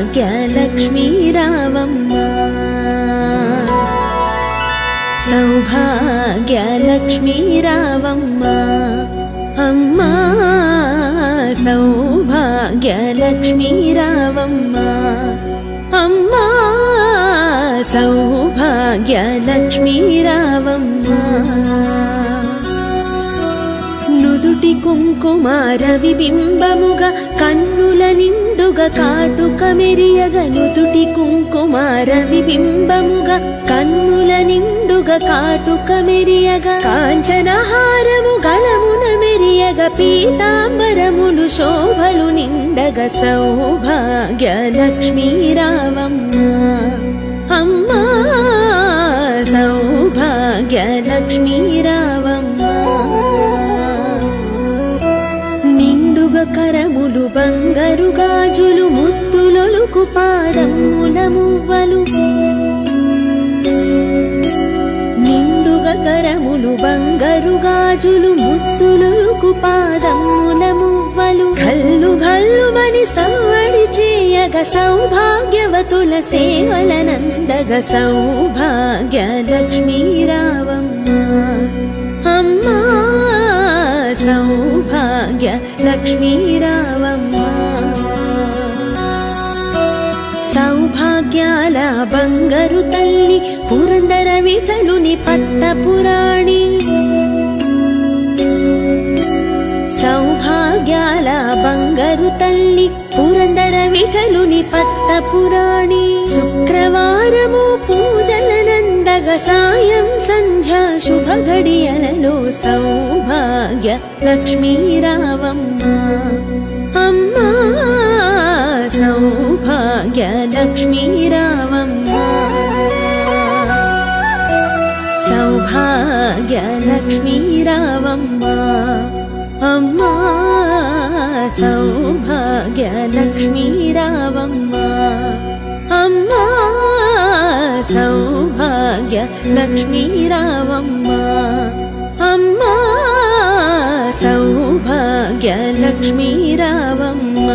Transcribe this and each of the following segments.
सौभाग्यलक्ष्मी रावम्मा सौभाग्यलक्ष्मी रावम्मा अम्मा सौभाग्यलक्ष्मी रावम्मा अम्मा सौभाग्यलक्ष्मी रावम्मा నుదుటి కుంకుమార విబింబముగ కన్నుల నిండుగ కాటుక మెరియగ నుదుటి కుంకుమార విబింబముగ కన్నుల నిండుగ కాటుక మెరియగ కాంచనహారము గళమున మెరియగ పీతాంబరములు శోభలు నిండగ సౌభాగ్యలక్ష్మీ రావమ్మ అమ్మా సౌభాగ్యలక్ష్మీ రావమ్మ కరములు బంగారు గాజులు ముత్తులొలుకు పాదముల మువ్వలు నిండుగా కరములు బంగారు గాజులు ముత్తులొలుకు పాదముల మువ్వలు గల్లు గల్లుమని సవ్వడి చేయగ సౌభాగ్యవతుల సేవలనందగ సౌభాగ్యలక్ష్మీ రావమ్మ అమ్మా సౌభాగ్యలక్ష్మీ రావమ్మ సౌభాగ్యాల బంగారు తల్లి పురందర విఠలుని పట్టపురాణి సౌభాగ్యాల బంగారు తల్లి పురందర విఠలుని పట్టపురాణి శుక్రవారము పూజలనందగ సాయం సంధ్యా శుభ గడియలలో సౌభాగ్య లక్ష్మీ రావమ్మ అమ్మా సౌభాగ్య లక్ష్మీ రావమ్మ సౌభాగ్య లక్ష్మీ రావమ్మ అమ్మా సౌభాగ్య లక్ష్మీ రావమ్మ అమ్మా సౌభాగ్య లక్ష్మీ రావమ్మ అమ్మా సౌభాగ్య లక్ష్మీ రావమ్మ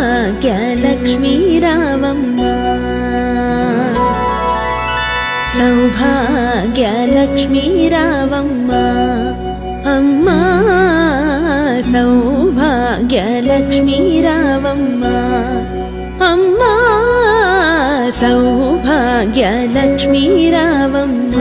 సౌభాగ్యలక్ష్మీ రావమ్మ సౌభాగ్యలక్ష్మీ రావమ్మ అమ్మా సౌభాగ్యలక్ష్మీ రావమ్మ అమ్మా సౌభాగ్యలక్ష్మీ రావమ్మ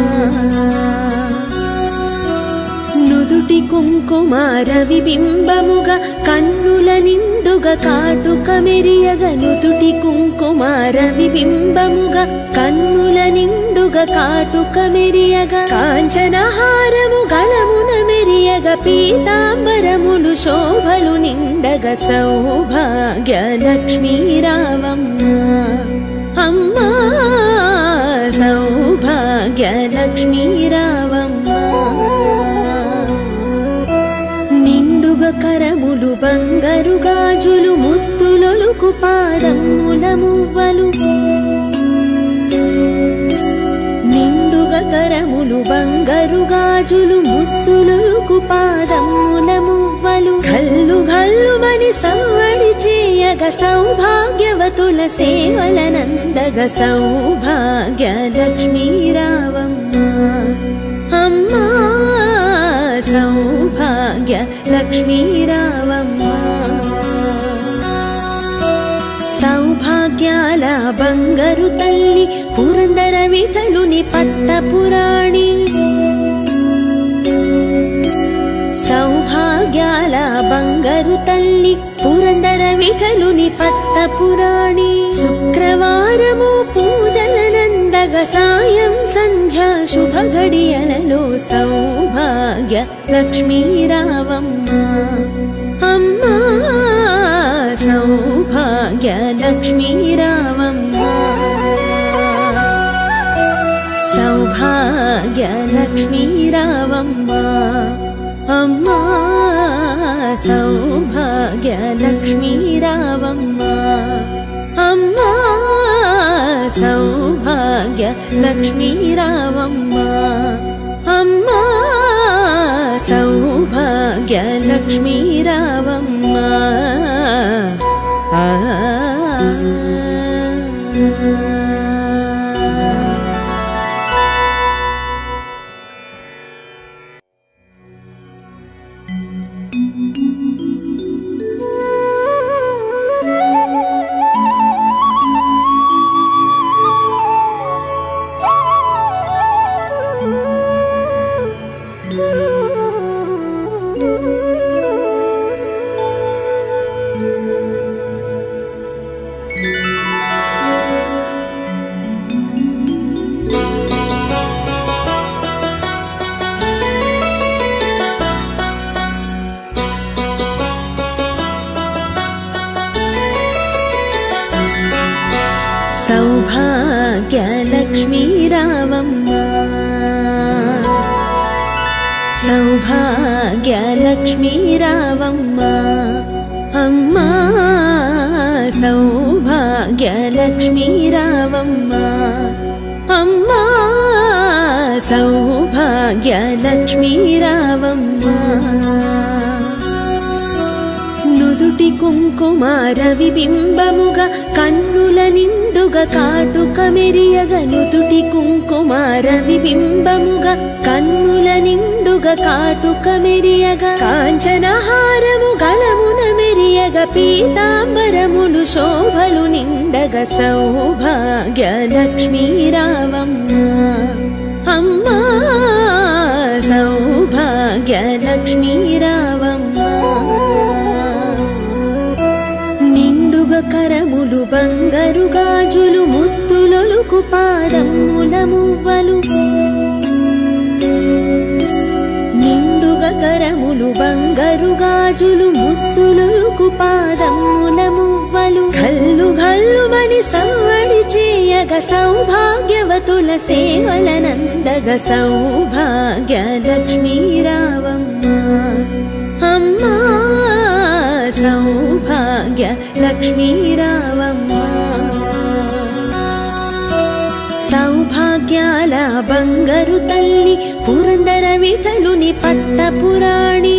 నుదుటి కుంకుమార విబింబముగ కన్నుల నిండుగ కాటుక మెరియగ నుదుటి కుంకుమార విబింబముగ కన్నుల నిండుగ కాటుక మెరియగ కాంచనహారము గళమున మెరియగ పీతాంబరములు శోభలు నిండగ సౌభాగ్యలక్ష్మీ రావమ్మ అమ్మా సౌభాగ్యలక్ష్మీ రావమ్మ కరములు బంగారు గాజులు ముత్తులొలుకు పాదముల మువ్వలు నిండుగా కరములు బంగారు గాజులు ముత్తులొలుకు పాదముల మువ్వలు గల్లు గల్లుమని సవ్వడి చేయ చేయగ సౌభాగ్యవతుల సేవలనందగ సౌభాగ్య లక్ష్మీ రావమ్మ అమ్మా సౌభాగ్య లక్ష్మీ రావమ్మ సౌభాగ్యాల బంగారు తల్లి పురందర విఠలుని పట్టపురాణి సౌభాగ్యాల బంగారు తల్లి పురందర విఠలుని పట్టపురాణి శుక్రవారము పూజలనందగ సాయం సంధ్యా శుభ గడియలలో సౌభాగ్య లక్ష్మీ రావమ్మ అమ్మా సౌభాగ్య లక్ష్మీ రావమ్మ సౌభాగ్య లక్ష్మీ రావమ్మ అమ్మా సౌభాగ్య లక్ష్మీ రావమ్మ అమ్మా సౌభాగ్య లక్ష్మీ రావమ్మ అమ్మా సౌభాగ్య లక్ష్మీ రావమ్మ సౌభాగ్య లక్ష్మీ రావమ్మ సౌభాగ్య లక్ష్మీ రావమ్మ అమ్మా సౌభాగ్య లక్ష్మీ రావమ్మ అమ్మా సౌభాగ్య లక్ష్మీ రావమ్మ నుదుటి కుంకుమార విబింబముగా కన్నుల నిండుగా కాటుక మెరియగ నుదుటి కుంకుమార విబింబముగా కన్నుల నిండుగా కాటుక మెరియగ కాంచనహారము గళమున మెరియగ పీతాంబరములు శోభలు నిండగ సౌభాగ్య లక్ష్మీ రావమ్మ అమ్మా సౌభాగ్య లక్ష్మీ రావమ్మ కరములు బంగారు గాజులు ముత్తులొలుకు పాదముల మువ్వలు నిండుగా కరములు బంగారు గాజులు ముత్తులొలుకు పాదముల మువ్వలు గల్లు గల్లుమని సవ్వడి చేయగ సౌభాగ్యవతుల సేవలనందగ సౌభాగ్య లక్ష్మీ రావమ్మ అమ్మా సౌభాగ్య లక్ష్మీ రావమ్మ సౌభాగ్యాల బంగారు తల్లి పురందర విఠలుని పట్టపురాణి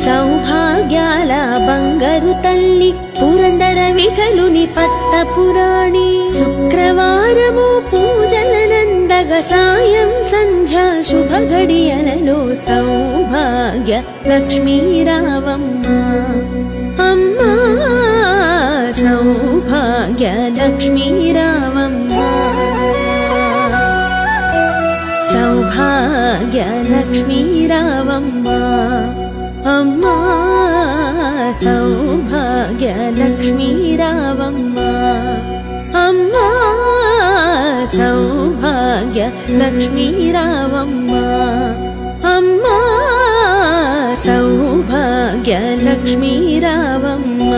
సౌభాగ్యాల బంగారు తల్లి పురందర విఠలుని పట్టపురాణి శుక్రవారము పూజలనందగ సాయం సంధ్యా శుభ గడియలలో సౌభాగ్య లక్ష్మీ రావమ్మ అమ్మా సౌభాగ్య లక్ష్మీ రావమ్మ సౌభాగ్య లక్ష్మీ రావమ్మ అమ్మా సౌభాగ్య లక్ష్మీ రావమ్మ అమ్మా సౌభాగ్య లక్ష్మీ రావమ్మ అమ్మా సౌభాగ్య లక్ష్మీ రావమ్మ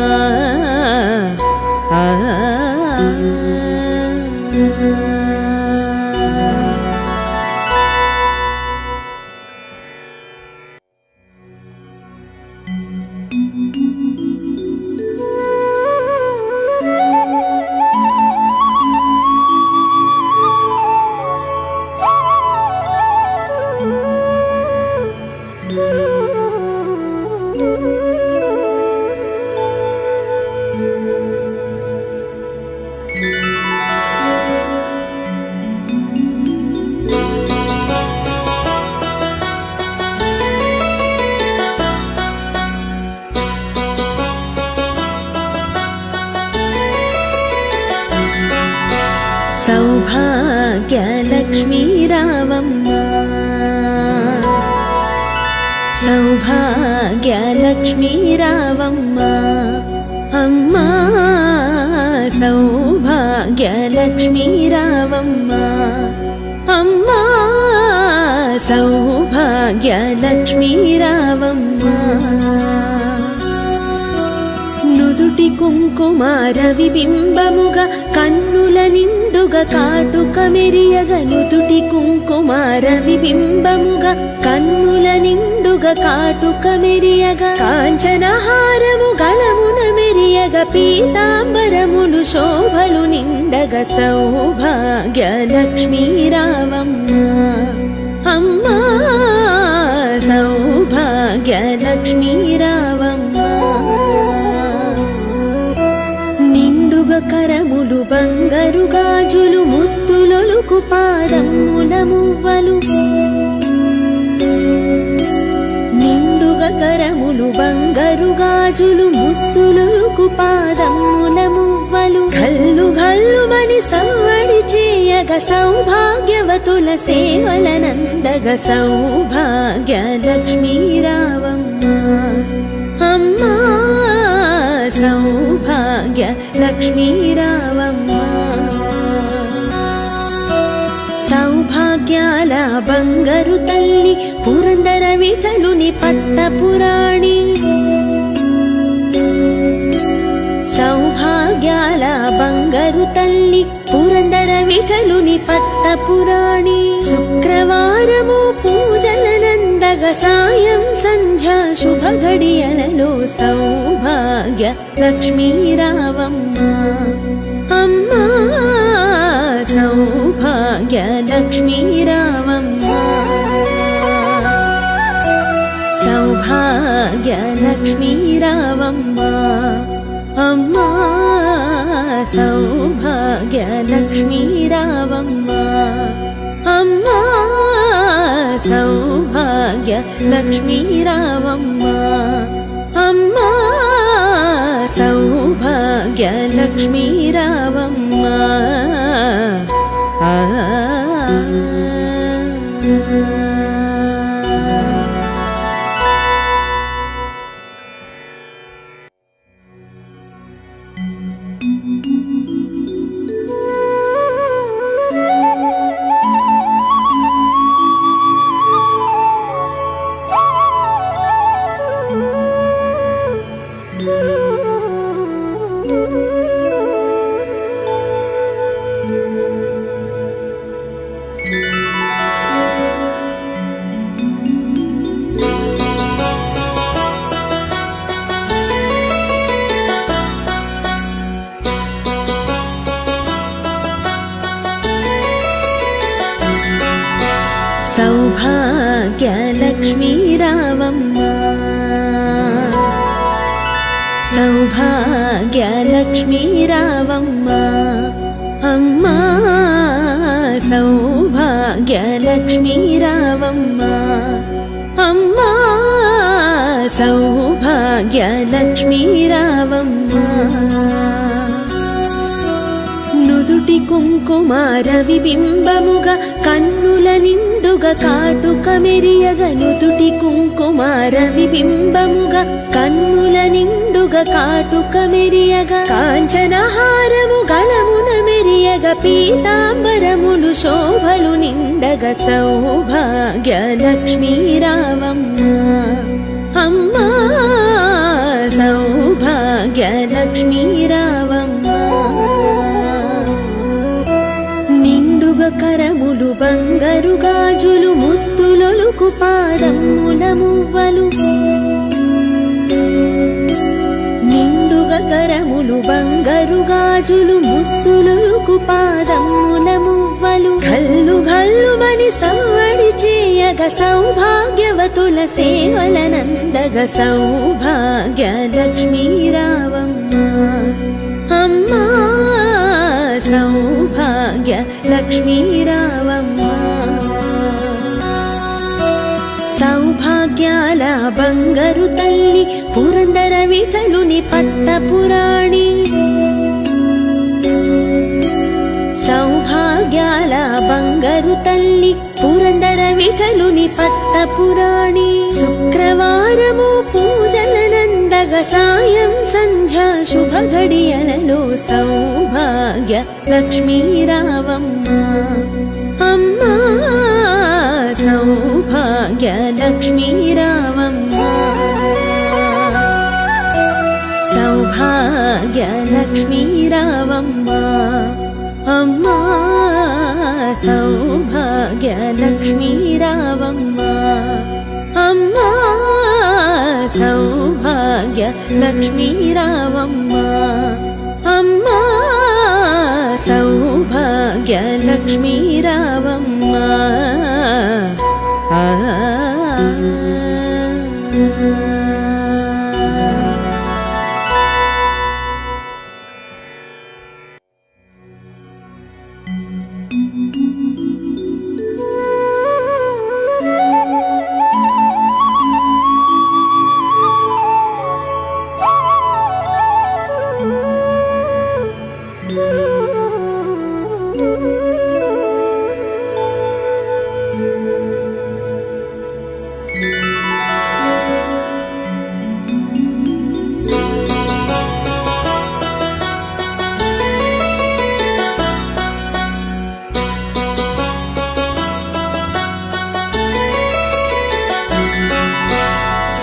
సౌభాగ్యలక్ష్మీ రావమ్మ అమ్మా సౌభాగ్యలక్ష్మీ రావమ్మ అమ్మా సౌభాగ్యలక్ష్మీ రావమ్మ నుదుటి కుంకుమార విబింబముగా కన్నుల నిండుగా కాటుక మెరియగ నుదుటి కుంకుమార విబింబముగా కన్నుల నిండుగా కాటుక మెరియగ కాంచనహారము గళమున మెరియగ పీతాంబరములు శోభలు నిండగ సౌభాగ్యలక్ష్మీ రావమ్మ అమ్మా సౌభాగ్యలక్ష్మీ రావమ్మ నిండుగా కరములు బంగారు గాజులు ముత్తులొలుకు పాదముల మువ్వలు నిండుగా కరములు బంగారు గాజులు ముత్తులొలుకు పాదముల మువ్వలు గల్లు గల్లుమని సవ్వడి చేయగ సౌభాగ్యవతుల సేవలనందగ సౌభాగ్యలక్ష్మీ రావమ్మ అమ్మా సౌభాగ్యలక్ష్మీ రావమ్మ సౌభాగ్యాల బంగారు తల్లి పురందర విఠలుని పట్టపురాణి సౌభాగ్యాల బంగారు తల్లి పురందర విఠలుని పట్టపురాణి శుక్రవారము పూజలనందగ సాయం సంధ్యా శుభ గడియలలో సౌభాగ్య లక్ష్మీ రావమ్మ అమ్మా సౌభాగ్య లక్ష్మీ రావమ్మ సౌభాగ్య లక్ష్మీ రావమ్మ అమ్మా సౌభాగ్య లక్ష్మీ రావమ్మ అమ్మా సౌభాగ్య లక్ష్మీ రావమ్మ అమ్మా సౌభాగ్య లక్ష్మీ రావమ్మ సౌభాగ్యలక్ష్మీ రావమ్మ సౌభాగ్యలక్ష్మీ రావమ్మ అమ్మా సౌభాగ్యలక్ష్మీ రావమ్మ అమ్మా సౌభాగ్యలక్ష్మీ రావమ్మ నుదుటి కుంకుమార విబింబముగా కన్నుల నిండుగా కాటుక మెరియగ నుదుటి కుంకుమార విబింబముగా కన్నుల నిండుగా కాటుక మెరియగ కాంచనహారము గళమున మెరియగ పీతాంబరములు శోభలు నిండగ సౌభాగ్యలక్ష్మీ రావమ్మ అమ్మా సౌభాగ్యలక్ష్మీ రావమ్మ నిండుగా కరములు బంగారు గాజులు ముత్తులొలుకు పాదముల మువ్వలు నిండుగా కరములు బంగారు గాజులు ముత్తులొలుకు పాదముల మువ్వలు గల్లు గల్లుమని సవ్వడి చేయగ సౌభాగ్యవతుల సేవలనందగ సౌభాగ్యలక్ష్మీ రావమ్మ అమ్మా సౌభాగ్య లక్ష్మీ రావమ్మ సౌభాగ్యాల బంగారు తల్లి పురందర విఠలుని పట్టపురాణి సౌభాగ్యాల బంగారు తల్లి పురందర విఠలుని పట్టపురాణి శుక్రవారము పూజలనందగ సాయం సంధ్యా శుభ గడియలలో సౌభాగ్య లక్ష్మీ రావమ్మ అమ్మా సౌభాగ్య లక్ష్మీ రావమ్మ సౌభాగ్య లక్ష్మీ రావమ్మ అమ్మా సౌభాగ్య లక్ష్మీ రావమ్మ అమ్మా సౌభాగ్య లక్ష్మీ రావమ్మ అమ్మా సౌభాగ్య లక్ష్మీ రావమ్మ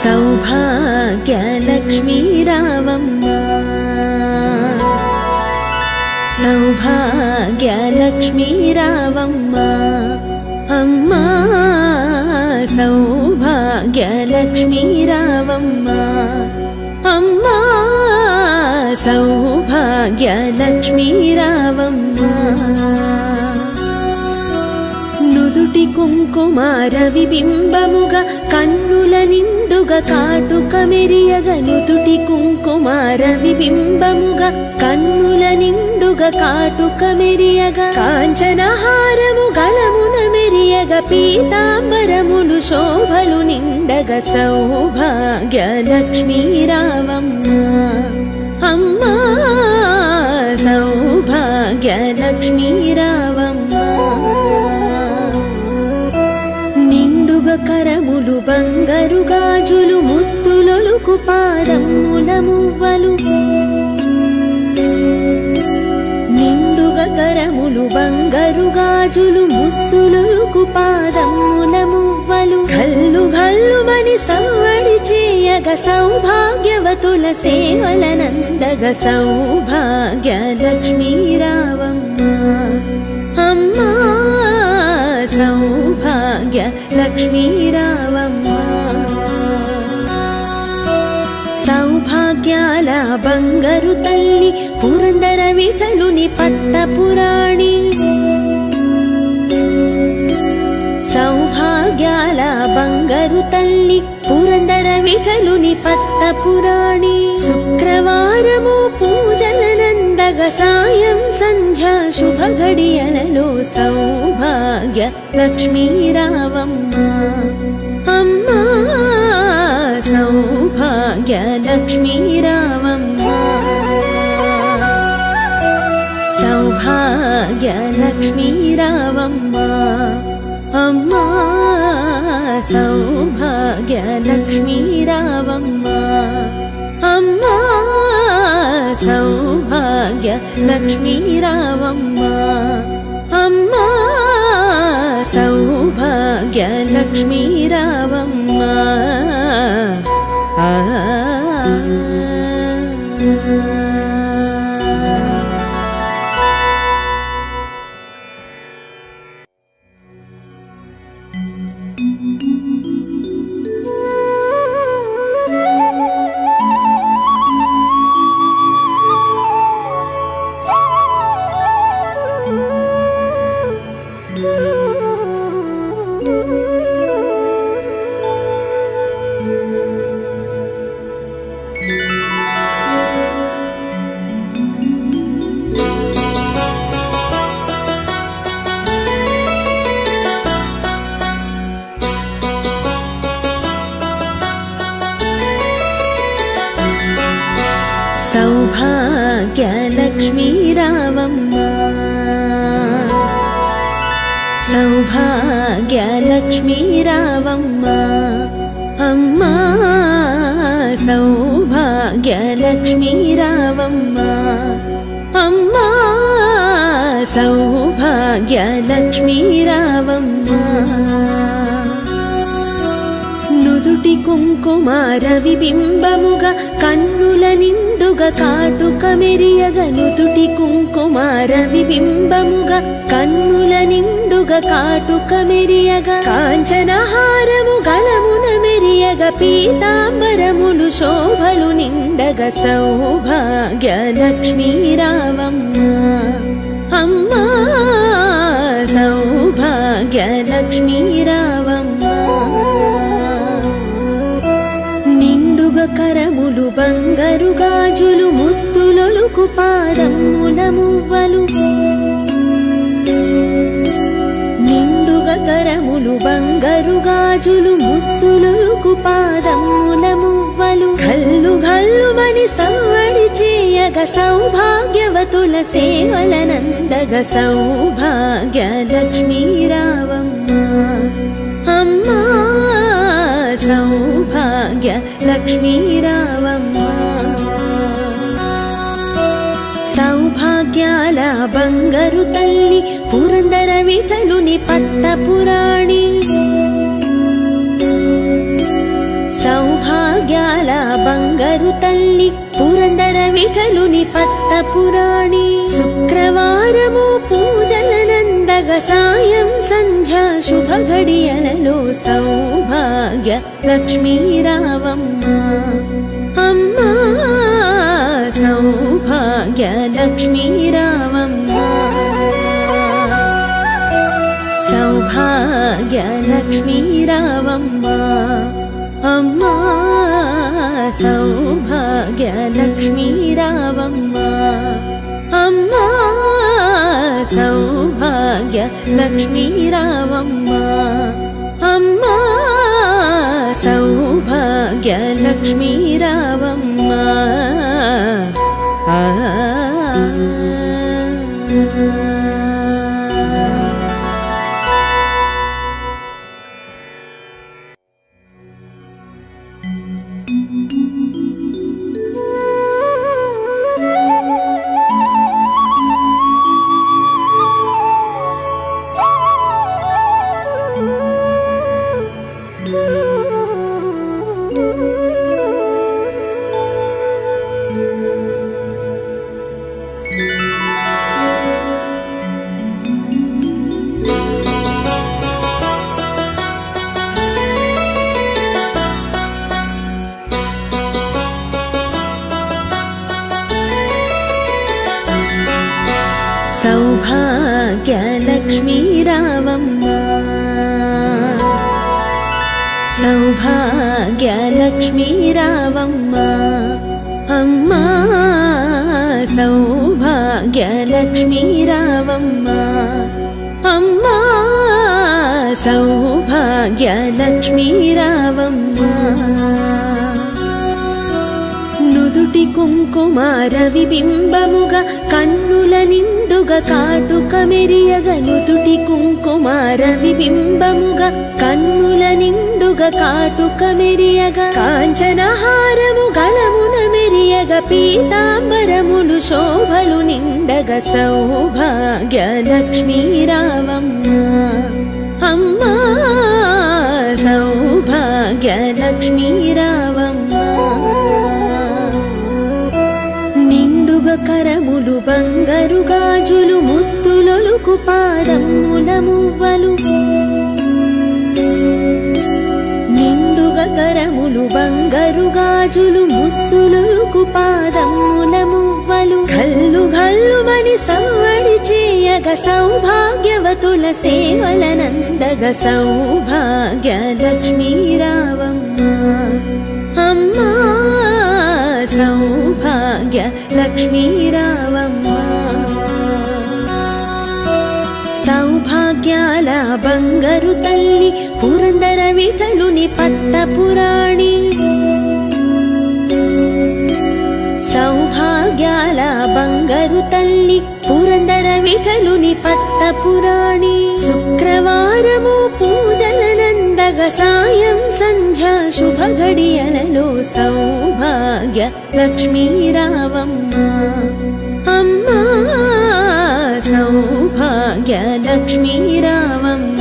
సౌభాగ్య లక్ష్మీ రావమ్మ సౌభాగ్య లక్ష్మీ రావమ్మ అమ్మా సౌభాగ్య లక్ష్మీ రావమ్మ అమ్మా సౌభాగ్య లక్ష్మీ రావమ్మ నుదుటి కుంకుమార విబింబముగా కన్నుల నిండుగా కాటుక మెరియగ నుదుటి కుంకుమార విబింబముగా కన్నుల నిండుగా కాటుక మెరియగ కాంచనహారము గళమున మెరియగ పీతాంబరములు శోభలు నిండగ సౌభాగ్య లక్ష్మీ రావమ్మ అమ్మా సౌభాగ్య లక్ష్మీ రావమ్మ కరములు బంగారు గాజులు ముత్తులొలుకు పాదముల మువ్వలు నిండుగా కరములు బంగారు గాజులు ముత్తులొలుకు పాదముల మువ్వలు గల్లు గల్లుమని సవ్వడి చేయగ సౌభాగ్యవతుల సేవలనందగ సౌభాగ్య లక్ష్మీ రావమ్మ అమ్మా సౌభాగ్య లక్ష్మీ రావమ్మ సౌభాగ్యాల బంగారు తల్లి పురందర విఠలుని పట్టపురాణి సౌభాగ్యాల బంగారు తల్లి పురందర విఠలుని పట్టపురాణి శుక్రవారము పూజలనందగ సాయం సంధ్యా శుభ గడియలలో సౌభాగ్య లక్ష్మీ రావమ్మ అమ్మా సౌభాగ్య లక్ష్మీ రావమ్మ సౌభాగ్య లక్ష్మీ రావమ్మ అమ్మా సౌభాగ్య లక్ష్మీ రావమ్మ అమ్మా సౌభాగ్య లక్ష్మీ రావమ్మ అమ్మా సౌభాగ్య లక్ష్మీ రావమ్మ సౌభాగ్య లక్ష్మీ రావమ్మ సౌభాగ్య లక్ష్మీ రావమ్మ అమ్మా భాగ్యలక్ష్మీ రావమ్మ అమ్మా సౌభాగ్యలక్ష్మీ రావమ్మ నుదుటి కుంకుమార విబింబముగా కన్నుల నిండుగా కాటుక మెరియగ నుదుటి కుంకుమార విబింబముగా కన్నుల నిండుగా కాటుక మెరియగ కాంచనహారము గళమున మెరియగ పీతాంబరములు శోభలు నిండగ సౌభాగ్యలక్ష్మీ రావమ్మ అమ్మా సౌభాగ్యలక్ష్మీ రావమ్మ కరములు బంగారు గాజులు ముత్తులొలుకు పాదముల మువ్వలు నిండుగా కరములు బంగారు గాజులు ముత్తులొలుకు పాదముల మువ్వలు గల్లు గల్లుమని సవ్వడి చేయగ సౌభాగ్యవతుల సేవలనందగ సౌభాగ్యలక్ష్మీ రావమ్మ అమ్మా సౌభాగ్యలక్ష్మీ రావమ్మ సౌభాగ్యాల బంగారు తల్లి పురందర విఠలుని పట్టపురాణి సౌభాగ్యాల బంగారు తల్లి పురందర విఠలుని పట్టపురాణి శుక్రవారము పూజలనందగ సాయం సంధ్యా శుభ గడియలలో సౌభాగ్యలక్ష్మీ రావమ్మ అమ్మా సౌభాగ్యలక్ష్మీ రావమ్మ సౌభాగ్యలక్ష్మీ రావమ్మ అమ్మా సౌభాగ్యలక్ష్మీ రావమ్మ అమ్మా సౌభాగ్యలక్ష్మీ రావమ్మ అమ్మా సౌభాగ్యలక్ష్మీ రావమ్మ సౌభాగ్యలక్ష్మీ రావమ్మ సౌభాగ్యలక్ష్మీ రావమ్మ అమ్మా సౌభాగ్యలక్ష్మీ రావమ్మ అమ్మా సౌభాగ్యలక్ష్మీ రావమ్మ నుదుటి కుంకుమార విబింబముగా కన్నుల నిండుగా కాటుక మెరియగ నుదుటి కుంకుమార విబింబముగా కన్నుల నిండుగా కాటుక మెరియగ కాంచనహారము గళమున మెరియగ పీతాంబరములు శోభలు నిండగ సౌభాగ్యలక్ష్మీ రావమ్మ అమ్మా సౌభాగ్యలక్ష్మీ రావమ్మ కరములు బంగారు గాజులు ముత్తులొలుకు పాదముల మువ్వలు నిండుగా కరములు బంగారు గాజులు ముత్తులొలుకు పాదముల మువ్వలు గల్లు గల్లుమని సవ్వడి చేయగ సౌభాగ్యవతుల సేవలనందగ సౌభాగ్యలక్ష్మీ రావమ్మ అమ్మా సౌభాగ్యలక్ష్మీ రావమ్మ సౌభాగ్యాల బంగారు తల్లి పురందర విఠలుని పట్టపురాణి సౌభాగ్యాల బంగారు తల్లి పురందర విఠలుని పట్టపురాణి శుక్రవారము పూజలనంద శుభగడియలనందగ సాయం సంధ్యా శుభగడియలలో సౌభాగ్య లక్ష్మీ రావమ్మ అమ్మా సౌభాగ్య లక్ష్మీ రావమ్మ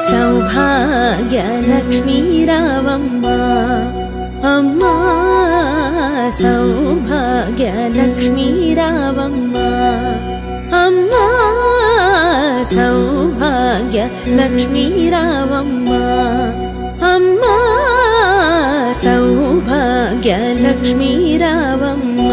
సౌభాగ్య లక్ష్మీ రావమ్మ అమ్మా సౌభాగ్య లక్ష్మీ రావమ్మ అమ్మా సౌభాగ్య లక్ష్మీ రావమ్మ అమ్మా సౌభాగ్య లక్ష్మీ రావమ్మ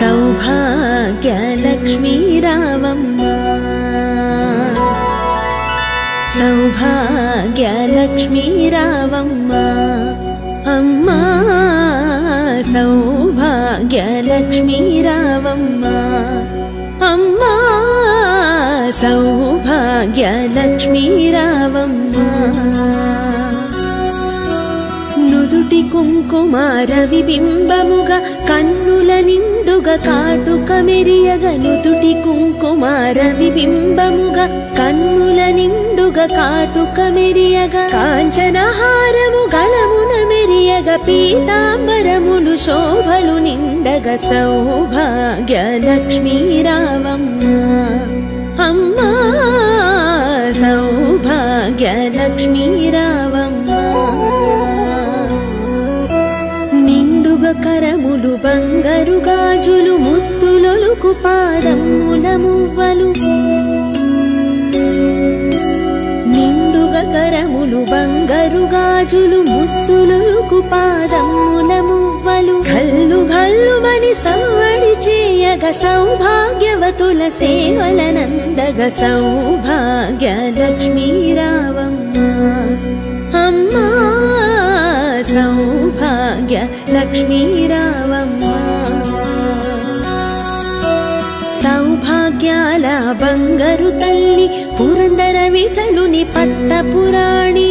సౌభాగ్య లక్ష్మీ రావమ్మ సౌభాగ్య లక్ష్మీ రావమ్మ అమ్మా సౌభాగ్య లక్ష్మీ రావమ్మ అమ్మా సౌభాగ్య లక్ష్మీ రావమ్మ నుదుటి కుంకుమార విబింబముగా కన్నుల నిండుగా కాటుక మెరియగ నుదుటి కుంకుమార విబింబముగా కన్నుల నిండుగా కాటుక మెరియగ కాంచనహారము గళమున మెరియగ పీతాంబరములు శోభలు నిండగ సౌభాగ్య లక్ష్మీ రావమ్మ అమ్మా సౌభాగ్య లక్ష్మీ రావమ్మ కరములు బంగారు గాజులు ముత్తులొలుకు పాదముల మువ్వలు నిండుగా కరములు బంగారు గాజులు ముత్తులొలుకు పాదముల మువ్వలు గల్లు గల్లుమని సవ్వడి చేయగ సౌభాగ్యవతుల సేవలనందగ సౌభాగ్య లక్ష్మీ రావమ్మ అమ్మా సౌభాగ్య లక్ష్మీ రావమ్మ సౌభాగ్యాల బంగారు తల్లి పురందర విఠలుని పట్టపురాణి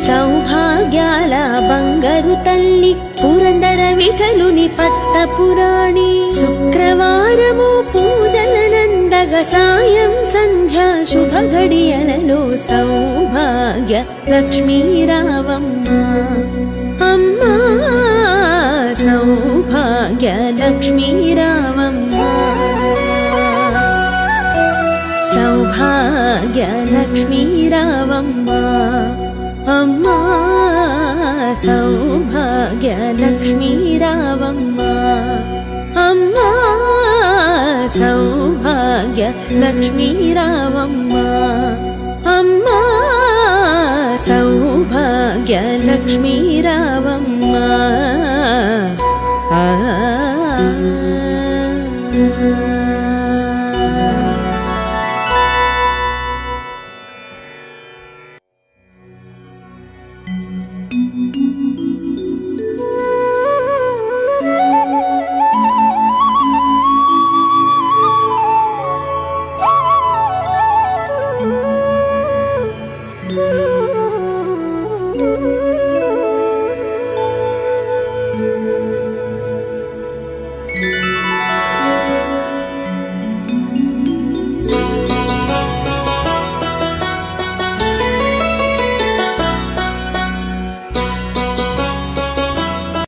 సౌభాగ్యాల బంగారు తల్లి పురందర విఠలుని పట్టపురాణి శుక్రవారము పూజలనందగ సాయం సంధ్యా శుభగడియలలో సౌభాగ్య లక్ష్మీ రావమ్మ అమ్మా సౌభాగ్య లక్ష్మీ రావమ్మ సౌభాగ్య లక్ష్మీ రావమ్మ అమ్మా సౌభాగ్య లక్ష్మీ రావమ్మ అమ్మా సౌభాగ్య లక్ష్మీ రావమ్మ అమ్మా సౌభాగ్య లక్ష్మీ రావమ్మ